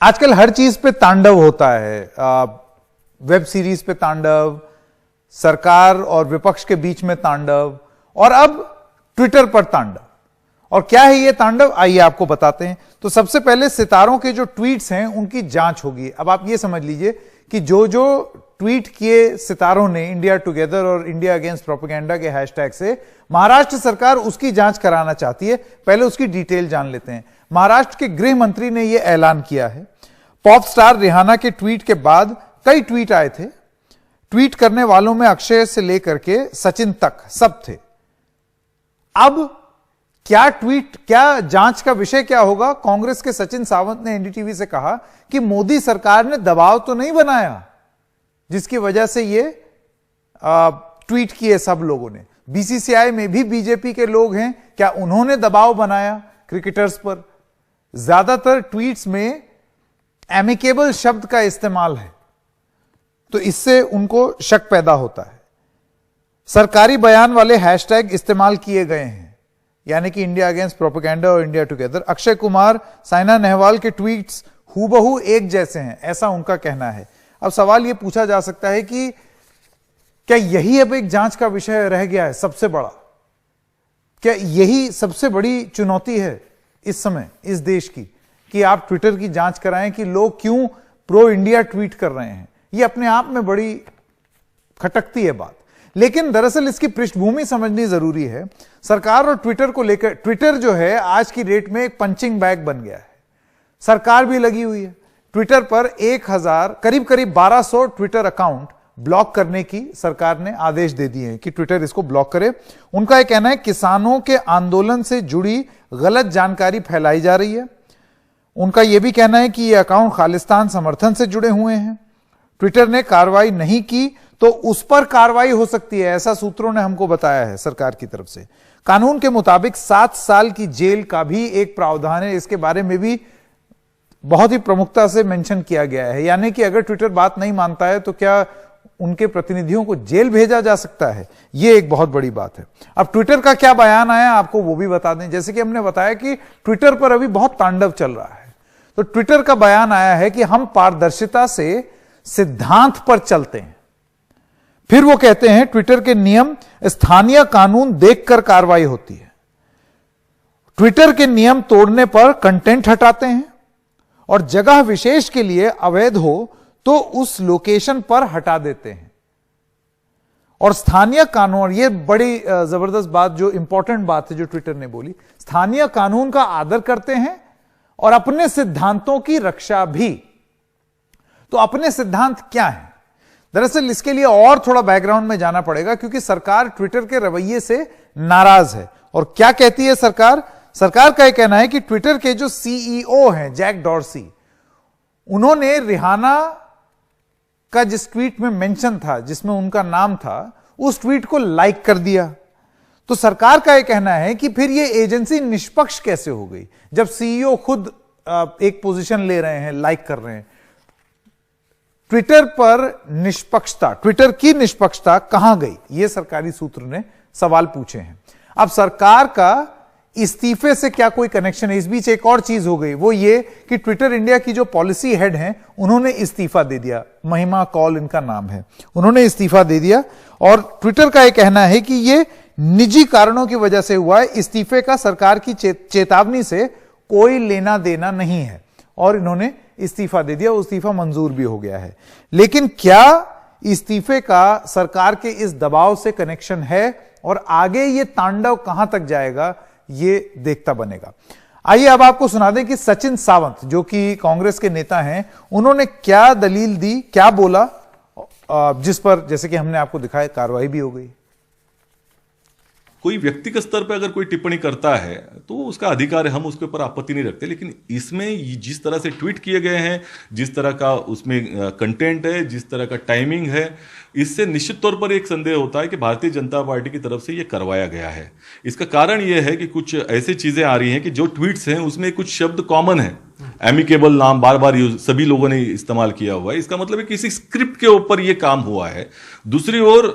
आजकल हर चीज पे तांडव होता है। वेब सीरीज पे तांडव, सरकार और विपक्ष के बीच में तांडव, और अब ट्विटर पर तांडव। और क्या है ये तांडव, आइए आपको बताते हैं। तो सबसे पहले सितारों के जो ट्वीट्स हैं उनकी जांच होगी। अब आप ये समझ लीजिए कि जो जो ट्वीट किए सितारों ने इंडिया टुगेदर और इंडिया अगेंस्ट प्रोपेगेंडा के हैशटैग से, महाराष्ट्र सरकार उसकी जांच कराना चाहती है। पहले उसकी डिटेल जान लेते हैं। महाराष्ट्र के गृह मंत्री ने यह ऐलान किया है। पॉप स्टार रिहाना के ट्वीट के बाद कई ट्वीट आए थे। ट्वीट करने वालों में अक्षय से लेकर के सचिन तक सब थे। अब क्या जांच का विषय क्या होगा? कांग्रेस के सचिन सावंत ने एनडीटीवी से कहा कि मोदी सरकार ने दबाव तो नहीं बनाया जिसकी वजह से ये ट्वीट किए सब लोगों ने। बीसीसीआई में भी बीजेपी के लोग हैं, क्या उन्होंने दबाव बनाया क्रिकेटर्स पर? ज्यादातर ट्वीट्स में एमिकेबल शब्द का इस्तेमाल है, तो इससे उनको शक पैदा होता है। सरकारी बयान वाले हैशटैग इस्तेमाल किए गए हैं, यानी कि इंडिया अगेंस्ट प्रोपेगेंडा और इंडिया टुगेदर। अक्षय कुमार, साइना नेहवाल के ट्वीट्स हूबहू एक जैसे हैं, ऐसा उनका कहना है। अब सवाल यह पूछा जा सकता है कि क्या यही अब एक जांच का विषय रह गया है सबसे बड़ा? क्या यही सबसे बड़ी चुनौती है इस समय इस देश की, कि आप ट्विटर की जांच कराएं कि लोग क्यों प्रो इंडिया ट्वीट कर रहे हैं? यह अपने आप में बड़ी खटकती है बात, लेकिन दरअसल इसकी पृष्ठभूमि समझनी जरूरी है। सरकार और ट्विटर को लेकर, ट्विटर जो है आज की डेट में एक पंचिंग बैग बन गया है। सरकार भी लगी हुई है। ट्विटर पर 1000 करीब 1200 ट्विटर अकाउंट ब्लॉक करने की सरकार ने आदेश दे दिए हैं कि ट्विटर इसको ब्लॉक करे। उनका यह कहना है किसानों के आंदोलन से जुड़ी गलत जानकारी फैलाई जा रही है। उनका यह भी कहना है कि यह अकाउंट खालिस्तान समर्थन से जुड़े हुए हैं। ट्विटर ने कार्रवाई नहीं की तो उस पर कार्रवाई हो सकती है, ऐसा सूत्रों ने हमको बताया है सरकार की तरफ से। कानून के मुताबिक 7 साल की जेल का भी एक प्रावधान है, इसके बारे में भी बहुत ही प्रमुखता से मेंशन किया गया है। यानी कि अगर ट्विटर बात नहीं मानता है तो क्या उनके प्रतिनिधियों को जेल भेजा जा सकता है? यह एक बहुत बड़ी बात है। अब ट्विटर का क्या बयान आया आपको वो भी बता दें। जैसे कि हमने बताया कि ट्विटर पर अभी बहुत तांडव चल रहा है, तो ट्विटर का बयान आया है कि हम पारदर्शिता से सिद्धांत पर चलते हैं। फिर वो कहते हैं ट्विटर के नियम स्थानीय कानून देखकर कार्रवाई होती है। ट्विटर के नियम तोड़ने पर कंटेंट हटाते हैं और जगह विशेष के लिए अवैध हो तो उस लोकेशन पर हटा देते हैं। और स्थानीय कानून, और यह बड़ी जबरदस्त बात, जो इंपॉर्टेंट बात है जो ट्विटर ने बोली, स्थानीय कानून का आदर करते हैं और अपने सिद्धांतों की रक्षा भी। तो अपने सिद्धांत क्या है? दरअसल इसके लिए और थोड़ा बैकग्राउंड में जाना पड़ेगा, क्योंकि सरकार ट्विटर के रवैये से नाराज है। और क्या कहती है सरकार? सरकार का यह कहना है कि ट्विटर के जो सीईओ हैं जैक डॉर्सी, उन्होंने रिहाना का जिस ट्वीट में मेंशन था, जिसमें उनका नाम था, उस ट्वीट को लाइक कर दिया। तो सरकार का यह कहना है कि फिर यह एजेंसी निष्पक्ष कैसे हो गई जब सीईओ खुद एक पोजीशन ले रहे हैं, लाइक कर रहे हैं। ट्विटर पर निष्पक्षता, ट्विटर की निष्पक्षता कहां गई? यह सरकारी सूत्र ने सवाल पूछे हैं। अब सरकार का इस्तीफे से क्या कोई कनेक्शन है? इस बीच एक और चीज हो गई, वो ये कि ट्विटर इंडिया की जो पॉलिसी हेड हैं उन्होंने इस्तीफा दे दिया। महिमा कौल इनका नाम है, उन्होंने इस्तीफा दे दिया। और ट्विटर का यह कहना है कि यह निजी कारणों की वजह से हुआ है। इस्तीफे का सरकार की चेतावनी से कोई लेना देना नहीं है, और इन्होंने इस्तीफा दे दिया। इस्तीफा मंजूर भी हो गया है। लेकिन क्या इस्तीफे का सरकार के इस दबाव से कनेक्शन है, और आगे ये तांडव कहां तक जाएगा, ये देखता बनेगा। आइए अब आपको सुना दें कि सचिन सावंत, जो कि कांग्रेस के नेता हैं, उन्होंने क्या दलील दी, क्या बोला, जिस पर जैसे कि हमने आपको दिखाया कार्रवाई भी हो गई। कोई व्यक्तिगत स्तर पर अगर कोई टिप्पणी करता है तो उसका अधिकार है, हम उसके ऊपर आपत्ति नहीं रखते। लेकिन इसमें जिस तरह से ट्वीट किए गए हैं, जिस तरह का उसमें कंटेंट है, जिस तरह का टाइमिंग है, इससे निश्चित तौर पर एक संदेह होता है कि भारतीय जनता पार्टी की तरफ से यह करवाया गया है। इसका कारण यह है कि कुछ ऐसी चीजें आ रही हैं कि जो ट्वीट्स हैं उसमें कुछ शब्द कॉमन है, एमिकेबल नाम बार बार यूज सभी लोगों ने इस्तेमाल किया हुआ है। इसका मतलब है किसी स्क्रिप्ट के ऊपर ये काम हुआ है। दूसरी ओर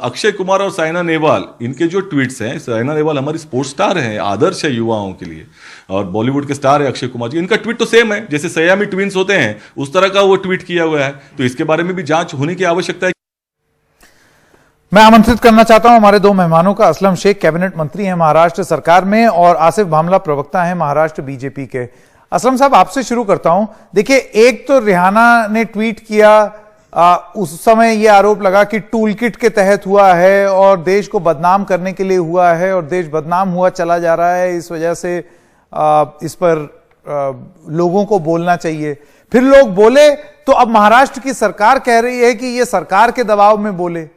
अक्षय कुमार और साइना नेहवाल, इनके जो ट्वीट्स हैं, साइना नेहवाल हमारी स्पोर्ट्स स्टार हैं, आदर्श है युवाओं के लिए, और बॉलीवुड के स्टार है अक्षय कुमार जी, इनका ट्वीट तो सेम है, जैसे सयामी ट्विंस होते हैं उस तरह का वो ट्वीट किया हुआ है। तो इसके बारे में भी जांच होने की आवश्यकता है। मैं आमंत्रित करना चाहता हूं हमारे दो मेहमानों का। असलम शेख कैबिनेट मंत्री हैं महाराष्ट्र सरकार में और आसिफ भामला प्रवक्ता हैं महाराष्ट्र बीजेपी के। असलम साहब, आपसे शुरू करता हूं। देखिए, एक तो रिहाना ने ट्वीट किया, उस समय यह आरोप लगा कि टूल किट के तहत हुआ है और देश को बदनाम करने के लिए हुआ है और देश बदनाम हुआ चला जा रहा है, इस वजह से इस पर लोगों को बोलना चाहिए। फिर लोग बोले तो अब महाराष्ट्र की सरकार कह रही है कि यह सरकार के दबाव में बोले।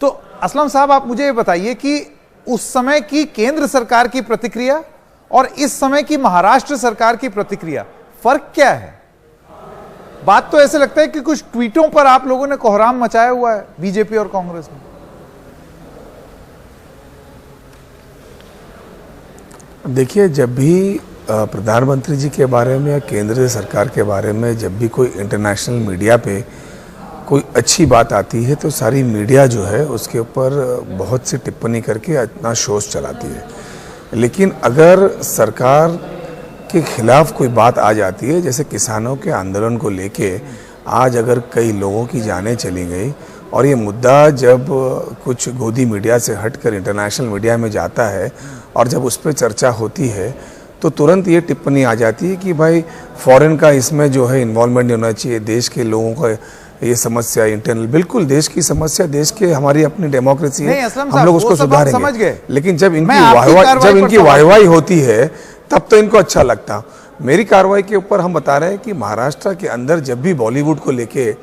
तो असलम साहब, आप मुझे बताइए कि उस समय की केंद्र सरकार की प्रतिक्रिया और इस समय की महाराष्ट्र सरकार की प्रतिक्रिया, फर्क क्या है? बात तो ऐसे लगता है कि कुछ ट्वीटों पर आप लोगों ने कोहराम मचाया हुआ है बीजेपी और कांग्रेस में। देखिए, जब भी प्रधानमंत्री जी के बारे में या केंद्र सरकार के बारे में जब भी कोई इंटरनेशनल मीडिया पे कोई अच्छी बात आती है तो सारी मीडिया जो है उसके ऊपर बहुत सी टिप्पणी करके इतना शोष चलाती है। लेकिन अगर सरकार के खिलाफ कोई बात आ जाती है, जैसे किसानों के आंदोलन को लेके आज अगर कई लोगों की जानें चली गई और ये मुद्दा जब कुछ गोदी मीडिया से हटकर इंटरनेशनल मीडिया में जाता है और जब उस पर चर्चा होती है तो तुरंत ये टिप्पणी आ जाती है कि भाई फॉरेन का इसमें जो है इन्वॉल्वमेंट नहीं होना चाहिए, देश के लोगों का ये समस्या इंटरनल, बिल्कुल देश की समस्या, देश के हमारी अपनी डेमोक्रेसी है, हम लोग उसको सुधारेंगे। लेकिन जब इनकी वाहवाही होती है तब तो इनको अच्छा लगता। मेरी कार्रवाई के ऊपर हम बता रहे हैं कि महाराष्ट्र के अंदर जब भी बॉलीवुड को लेके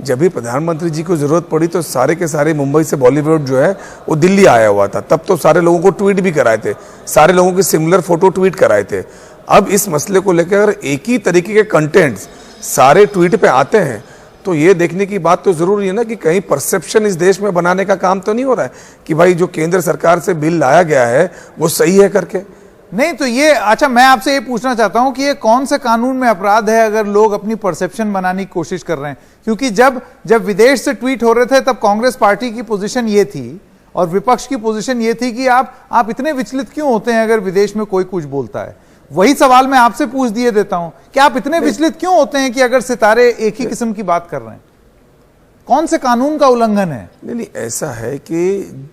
जब भी प्रधानमंत्री जी को जरूरत पड़ी तो सारे के सारे मुंबई से बॉलीवुड जो है वो दिल्ली आया हुआ था। तब तो सारे लोगों को ट्वीट भी कराए थे, सारे लोगों की सिमिलर फोटो ट्वीट कराए थे। अब इस मसले को लेकर एक ही तरीके के कंटेंट्स सारे ट्वीट पे आते हैं तो ये देखने की बात तो जरूरी है ना कि कहीं परसेप्शन इस देश में बनाने का काम तो नहीं हो रहा है कि भाई जो केंद्र सरकार से बिल लाया गया है वो सही है करके। नहीं तो ये, अच्छा, मैं आपसे ये पूछना चाहता हूं कि ये कौन से कानून में अपराध है अगर लोग अपनी परसेप्शन बनाने की कोशिश कर रहे हैं? क्योंकि जब विदेश से ट्वीट हो रहे थे तब कांग्रेस पार्टी की पोजीशन ये थी और विपक्ष की पोजीशन ये थी कि आप इतने विचलित क्यों होते हैं अगर विदेश में कोई कुछ बोलता है। वही सवाल मैं आपसे पूछ दिए देता हूं कि आप इतने विचलित क्यों होते हैं कि अगर सितारे एक ही किस्म की बात कर रहे हैं? कौन से कानून का उल्लंघन है? नहीं, ऐसा है कि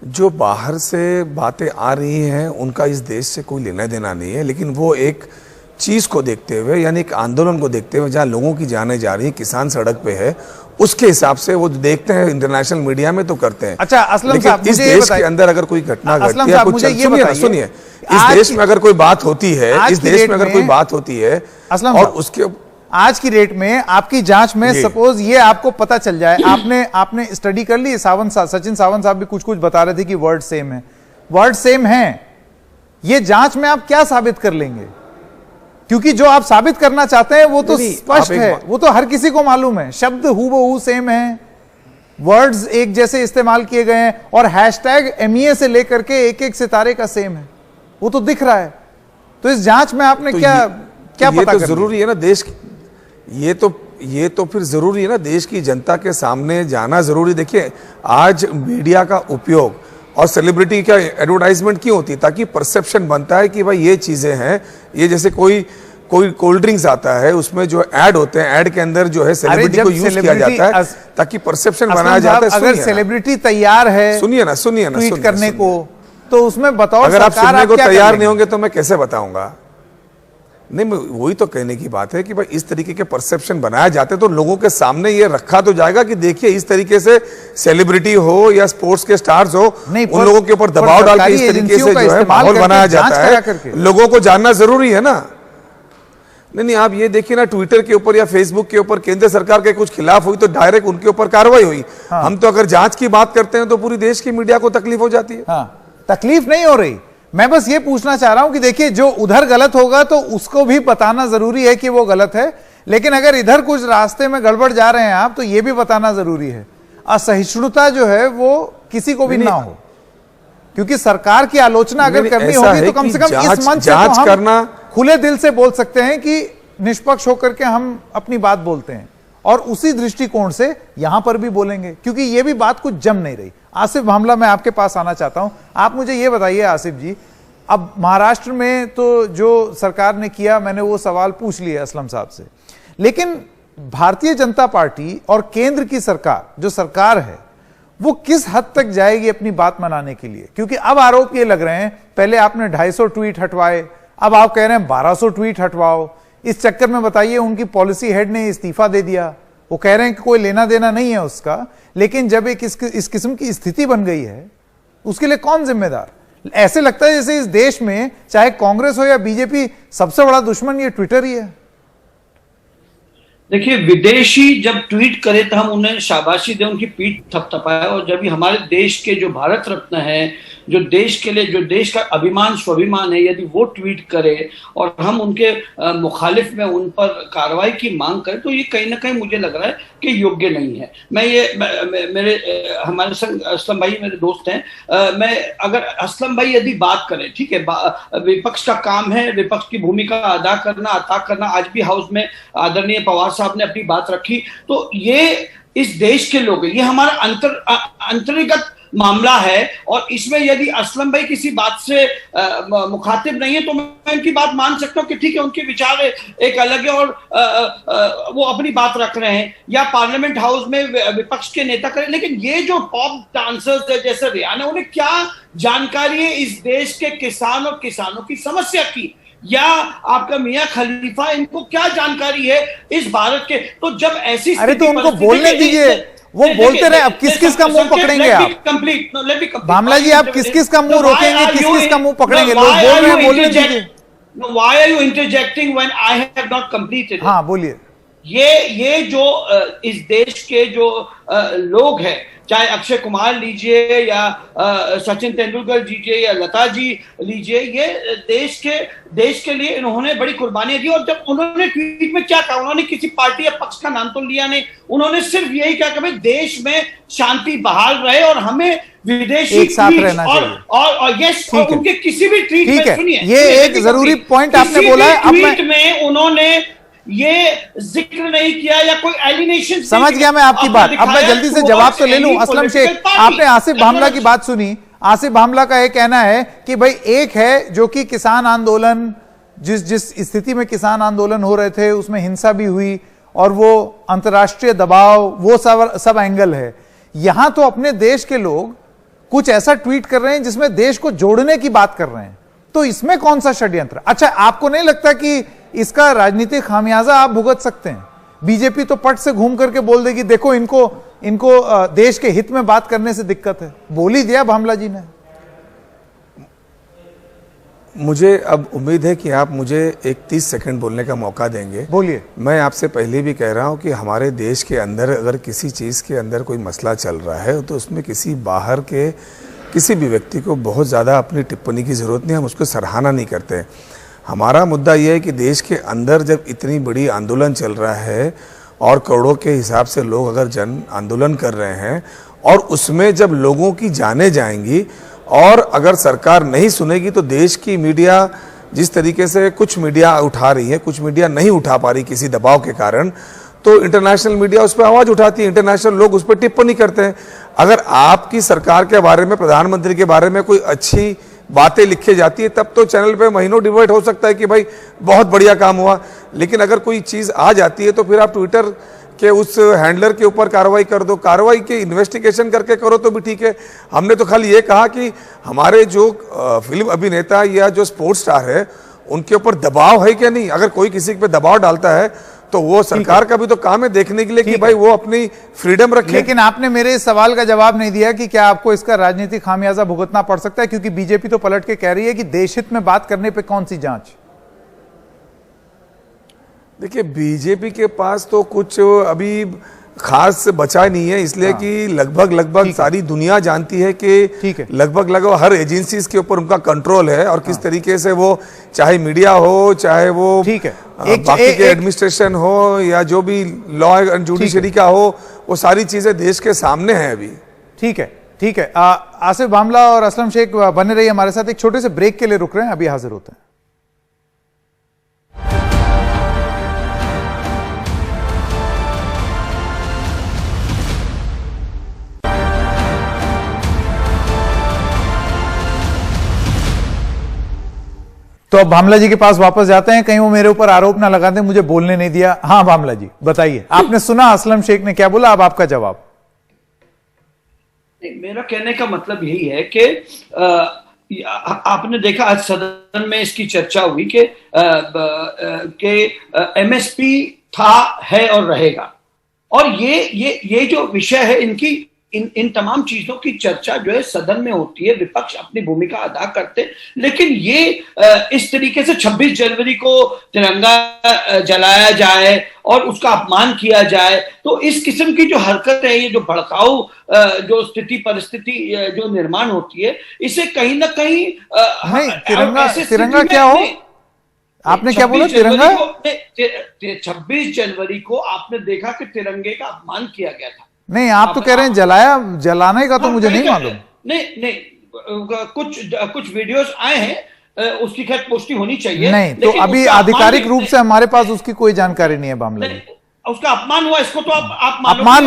जो बाहर से बातें आ रही हैं उनका इस देश से कोई लेना देना नहीं है, लेकिन वो एक चीज को देखते हुए यानी एक आंदोलन को देखते हुए जहां लोगों की जानें जा रही है, किसान सड़क पे है, उसके हिसाब से वो देखते हैं इंटरनेशनल मीडिया में तो करते हैं। अच्छा असलम साहब, इस देश के अंदर अगर कोई घटना घटती है, कुछ सुनिए, इस देश में अगर कोई बात होती है, इस देश में अगर कोई बात होती है और उसके आज की डेट में आपकी जांच में सपोज ये आपको पता चल जाए, आपने स्टडी कर ली, सचिन सावंत साहब भी कुछ बता रहे थे कि वर्ड सेम है, वर्ड सेम है, ये जांच में आप क्या साबित कर लेंगे? क्योंकि जो आप साबित करना चाहते हैं वो तो स्पष्ट है, वो तो हर किसी को मालूम है, शब्द हूबहू सेम है, वर्ड्स एक जैसे इस्तेमाल किए गए हैं और हैशटैग एमईए से लेकर के एक सितारे का सेम है, वो तो दिख रहा है। तो इस जांच में आपने क्या पता तो जरूरी है ना देश, ये तो फिर जरूरी है ना देश की जनता के सामने जाना जरूरी। देखिए, आज मीडिया का उपयोग और सेलिब्रिटी का एडवर्टाइजमेंट क्यों होती है? ताकि परसेप्शन बनता है कि भाई ये चीजें हैं, ये जैसे कोई कोल्ड ड्रिंक्स आता है उसमें जो ऐड होते हैं, ऐड के अंदर जो है सेलिब्रिटी को यूज किया जाता है ताकि परसेप्शन बनाया जाता है। अगर सेलिब्रिटी तैयार है सुनिए ना ट्वीट करने को, तो उसमें बताओ, अगर आप सुनने को तैयार नहीं होंगे तो मैं कैसे बताऊंगा? नहीं, वही तो कहने की बात है कि भाई इस तरीके के परसेप्शन बनाया जाते तो लोगों के सामने ये रखा तो जाएगा कि देखिए इस तरीके से सेलिब्रिटी हो या स्पोर्ट्स के स्टार्स हो, उन लोगों के ऊपर दबाव डाल के इस तरीके से जो है माहौल बनाया जाता है, लोगों को जानना जरूरी है ना। नहीं, आप ये देखिए ना, ट्विटर के ऊपर या फेसबुक के ऊपर केंद्र सरकार के कुछ खिलाफ हुई तो डायरेक्ट उनके ऊपर कार्रवाई हुई। हम तो अगर जांच की बात करते हैं तो पूरी देश की मीडिया को तकलीफ हो जाती है। तकलीफ नहीं हो रही, मैं बस ये पूछना चाह रहा हूं कि देखिए जो उधर गलत होगा तो उसको भी बताना जरूरी है कि वो गलत है, लेकिन अगर इधर कुछ रास्ते में गड़बड़ जा रहे हैं आप तो ये भी बताना जरूरी है। असहिष्णुता जो है वो किसी को भी ना हो, क्योंकि सरकार की आलोचना अगर करनी होगी तो कम से कम इस मंच से जांच करना खुले दिल से बोल सकते हैं कि निष्पक्ष होकर के हम अपनी बात बोलते हैं, और उसी दृष्टिकोण से यहां पर भी बोलेंगे, क्योंकि यह भी बात कुछ जम नहीं रही। आसिफ भामला, मैं आपके पास आना चाहता हूं। आप मुझे यह बताइए आसिफ जी, अब महाराष्ट्र में तो जो सरकार ने किया, मैंने वो सवाल पूछ लिए असलम साहब से, लेकिन भारतीय जनता पार्टी और केंद्र की सरकार, जो सरकार है, वो किस हद तक जाएगी अपनी बात मनाने के लिए? क्योंकि अब आरोप ये लग रहे हैं, पहले आपने 250 ट्वीट हटवाए, अब आप कह रहे हैं 1200 ट्वीट हटवाओ। इस चक्कर में बताइए उनकी पॉलिसी हेड ने इस्तीफा दे दिया। वो कह रहे हैं कि कोई लेना देना नहीं है उसका, लेकिन जब एक इस किस्म की स्थिति बन गई है, उसके लिए कौन जिम्मेदार? ऐसे लगता है जैसे इस देश में चाहे कांग्रेस हो या बीजेपी, सबसे बड़ा दुश्मन ये ट्विटर ही है। देखिए, विदेशी जब ट्वीट करे तो हम उन्हें शाबाशी दें, उनकी पीठ थपथपाए, और जब भी हमारे देश के जो भारत रत्न है, जो देश के लिए, जो देश का अभिमान स्वाभिमान है, यदि वो ट्वीट करे और हम उनके मुखालिफ में उन पर कार्रवाई की मांग करें, तो ये कहीं ना कहीं मुझे लग रहा है कि योग्य नहीं है। मेरे हमारे संग असलम भाई मेरे दोस्त हैं, मैं अगर असलम भाई यदि बात करें, ठीक है, विपक्ष का काम है विपक्ष की भूमिका अदा करना। आज भी हाउस में आदरणीय पवार साहब ने अपनी बात रखी, तो ये इस देश के लोग, ये हमारा अंतर्गत मामला है, और इसमें यदि असलम भाई किसी बात से मुखातिब नहीं है तो मैं उनकी बात मान सकता हूं कि ठीक है, उनके विचार एक अलग है और वो अपनी बात रख रहे हैं, या पार्लियामेंट हाउस में विपक्ष के नेता करें। लेकिन ये जो पॉप डांसर्स है जैसे रियाना, उन्हें क्या जानकारी है इस देश के किसान और किसानों की समस्या की, या आपका मियां खलीफा, इनको क्या जानकारी है इस भारत के? तो जब ऐसी, अरे तो उनको बोलने दीजिए, वो बोलते रहे। अब किस किस का मुंह पकड़ेंगे आप? भामला जी, आप किस किस का मुंह रोकेंगे, किस किस का मुंह पकड़ेंगे? लोग बोल रहे हैं, बोलने दीजिए। Why are you interjecting when I have not completed it? हाँ, बोलिए। ये जो इस देश के जो लोग हैं, चाहे अक्षय कुमार लीजिए या सचिन तेंदुलकर लीजिए या लता जी लीजिए, ये देश के लिए इन्होंने बड़ी कुर्बानियां दी। और जब उन्होंने ट्वीट में क्या कहा, उन्होंने किसी पार्टी या पक्ष का नाम तो लिया नहीं, उन्होंने सिर्फ यही कहा कि भाई देश में शांति बहाल रहे और हमें विदेशी एक साथ रहना चाहिए। और यस, और उनके किसी भी ट्वीट में, सुनिए, ये एक जरूरी पॉइंट आपने बोला है। अब ट्वीट में उन्होंने ये जिक्र नहीं किया या कोई एलिनेशन। समझ गया मैं आपकी बात। अब मैं जल्दी से जवाब तो ले लूं। असलम शेख, आपने आसिफ भामला की बात सुनी। आसिफ भामला का यह कहना है कि भाई एक है जो कि किसान आंदोलन, जिस स्थिति में किसान आंदोलन हो रहे थे उसमें हिंसा भी हुई, और वो अंतर्राष्ट्रीय दबाव, वो सब एंगल है। यहां तो अपने देश के लोग कुछ ऐसा ट्वीट कर रहे हैं जिसमें देश को जोड़ने की बात कर रहे हैं, तो इसमें कौन सा षड्यंत्र? अच्छा, आपको नहीं लगता कि इसका राजनीतिक खामियाजा आप भुगत सकते हैं? बीजेपी तो पट से घूम करके बोल देगी देखो इनको देश के हित में बात करने से दिक्कत है। बोल ही दिया भामला जी ने। मुझे अब उम्मीद है कि आप मुझे एक 30 सेकंड बोलने का मौका देंगे। बोलिए। मैं आपसे पहले भी कह रहा हूं कि हमारे देश के अंदर अगर किसी चीज़ के अंदर कोई मसला चल रहा है तो उसमें किसी बाहर के किसी भी व्यक्ति को बहुत ज़्यादा अपनी टिप्पणी की ज़रूरत नहीं, हम उसको सराहना नहीं करते। हमारा मुद्दा यह है कि देश के अंदर जब इतनी बड़ी आंदोलन चल रहा है और करोड़ों के हिसाब से लोग अगर जन आंदोलन कर रहे हैं, और उसमें जब लोगों की जानें जाएंगी और अगर सरकार नहीं सुनेगी, तो देश की मीडिया जिस तरीके से कुछ मीडिया उठा रही है, कुछ मीडिया नहीं उठा पा रही किसी दबाव के कारण, तो इंटरनेशनल मीडिया उस पर आवाज़ उठाती है, इंटरनेशनल लोग उस पर टिप्पणी करते हैं। अगर आपकी सरकार के बारे में, प्रधानमंत्री के बारे में कोई अच्छी बातें लिखी जाती है, तब तो चैनल पे महीनों डिबेट हो सकता है कि भाई बहुत बढ़िया काम हुआ। लेकिन अगर कोई चीज़ आ जाती है तो फिर आप ट्विटर के उस हैंडलर के ऊपर कार्रवाई कर दो, कार्रवाई के इन्वेस्टिगेशन करके करो तो भी ठीक है। हमने तो खाली ये कहा कि हमारे जो फिल्म अभिनेता या जो स्पोर्ट्स स्टार है उनके ऊपर दबाव है क्या नहीं। अगर कोई किसी पे दबाव डालता है तो वो सरकार का भी तो काम है देखने के लिए कि भाई वो अपनी फ्रीडम रखे। लेकिन आपने मेरे इस सवाल का जवाब नहीं दिया कि क्या आपको इसका राजनीतिक खामियाजा भुगतना पड़ सकता है, क्योंकि बीजेपी तो पलट के कह रही है कि देशहित में बात करने पे कौन सी जांच। देखिए, बीजेपी के पास तो कुछ अभी खास बचा नहीं है, इसलिए कि लगभग सारी दुनिया जानती है कि लगभग हर एजेंसीज के ऊपर उनका कंट्रोल है, और किस तरीके से वो, चाहे मीडिया हो, चाहे वो बाकी के एडमिनिस्ट्रेशन हो, या जो भी लॉ एंड जुडिशरी का हो, वो सारी चीजें देश के सामने हैं अभी। ठीक है। आसिफ भामला और असलम शेख बने रहिए हमारे साथ। एक छोटे से ब्रेक के लिए रुक रहे हैं, अभी हाजिर होते हैं। तो अब भामला जी के पास वापस जाते हैं, कहीं वो मेरे ऊपर आरोप ना लगा दें, मुझे बोलने नहीं दिया। हाँ भामला जी बताइए, आपने सुना असलम शेख ने क्या बोला, अब आपका जवाब। मेरा कहने का मतलब यही है कि आपने देखा आज सदन में इसकी चर्चा हुई कि एमएसपी था, है और रहेगा, और ये जो विषय है इनकी इन तमाम चीजों की चर्चा जो है सदन में होती है, विपक्ष अपनी भूमिका अदा करते, लेकिन ये इस तरीके से 26 जनवरी को तिरंगा जलाया जाए और उसका अपमान किया जाए, तो इस किस्म की जो हरकत है, ये जो भड़काऊ जो स्थिति परिस्थिति जो निर्माण होती है, इसे कहीं ना कहीं नहीं, तिरंगा क्या हो, आपने क्या बोला, तिरंगा 26 जनवरी को आपने देखा कि तिरंगे का अपमान किया गया था। नहीं, आप तो कह रहे हैं जलाने का तो मुझे नहीं मालूम। नहीं, कुछ वीडियोस आए हैं, उसकी खैर पुष्टि होनी चाहिए। नहीं, तो अभी आधिकारिक रूप से हमारे पास उसकी कोई जानकारी नहीं है भामला जी। उसका अपमान हुआ, इसको तो आप अपमान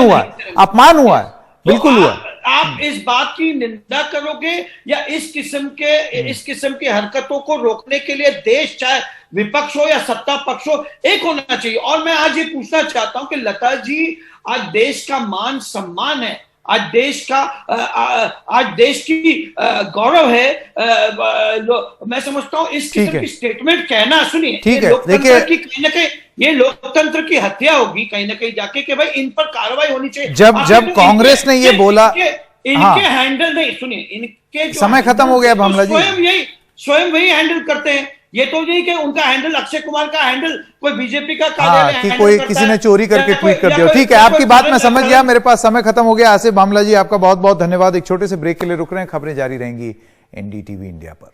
हुआ है, बिल्कुल हुआ। आप इस बात की निंदा करोगे या इस किस्म की हरकतों को रोकने के लिए देश, चाहे विपक्ष हो या सत्ता पक्ष हो, एक होना चाहिए। और मैं आज ये पूछना चाहता हूं कि लता जी, आज देश का मान सम्मान है, आज देश की गौरव है, मैं समझता हूं इस किस्म की स्टेटमेंट कहना, सुनिए, ठीक है, देखिए ये लोकतंत्र की हत्या होगी कहीं ना कहीं जाके कि भाई इन पर कार्रवाई होनी चाहिए। जब कांग्रेस ने ये बोला, इनके हैंडल नहीं, सुनिए, इनके समय खत्म हो गया भामला जी, स्वयं वही हैंडल करते हैं। ये तो नहीं कि उनका हैंडल, अक्षय कुमार का हैंडल कोई बीजेपी का कार्यालय कि कोई किसी ने चोरी करके ट्वीट कर दिया। ठीक है, आपकी बात मैं समझ गया, मेरे पास समय खत्म हो गया। आसिफ भामला जी, आपका बहुत बहुत धन्यवाद। एक छोटे से ब्रेक के लिए रुक रहे हैं, खबरें जारी रहेंगी एनडीटीवी इंडिया पर।